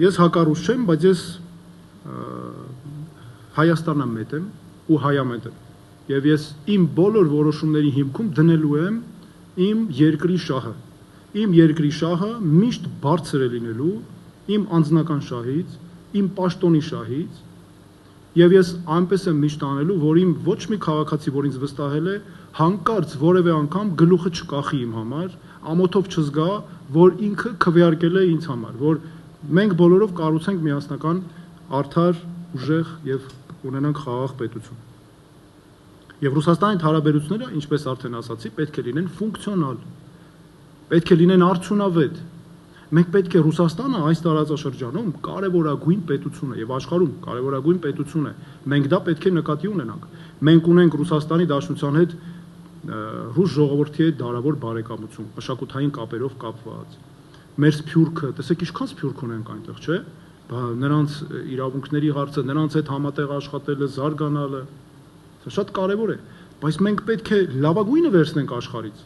Ես հակառուս չեմ, բայց ես Հայաստանը մետ եմ ու հայամետ եմ եւ ես իմ բոլոր որոշումների հիմքում դնելու եմ իմ երկրի շահը։ Իմ երկրի շահը միշտ բարձր է լինելու իմ անձնական շահից, իմ պաշտոնի շահից եւ ես այնպես եմ միշտ անելու, որ իմ ոչ մի քաղաքացի, որ ինձ վստահել է, հանկարծ որևէ անգամ գլուխը չկախի իմ համար, ամոթով չզգա, որ ինքը քվեարկել է ինձ համար, որ մենք բոլորով կառուցենք միասնական արդար, ուժեղ եւ ունենանք խաղաղ պետություն։ Եվ Ռուսաստանի հարաբերությունները, ինչպես արդեն ասացի, պետք է լինեն ֆունկցիոնալ, պետք է լինեն արդյունավետ։ Մենք պետք է Ռուսաստանը այս տարածաշրջանում կարևորագույն պետություն է եւ աշխարհում կարևորագույն պետություն է։ Մենք դա պետք է նկատի ունենանք։ Մենք ունենք Ռուսաստանի Դաշնության հետ ռուս ժողովրդի հետ դարավոր բարեկամություն, մշակութային կապերով կապված։ Մեր սփյուռքը, տեսեք ինչքան սփյուռք ունենք այնտեղ, չէ՞։ Նրանց իրավունքների հարցը, նրանց հետ համատեղ աշխատելը, զարգանալը, սա շատ կարևոր է, բայց մենք պետք է լավագույնը վերցնենք աշխարհից։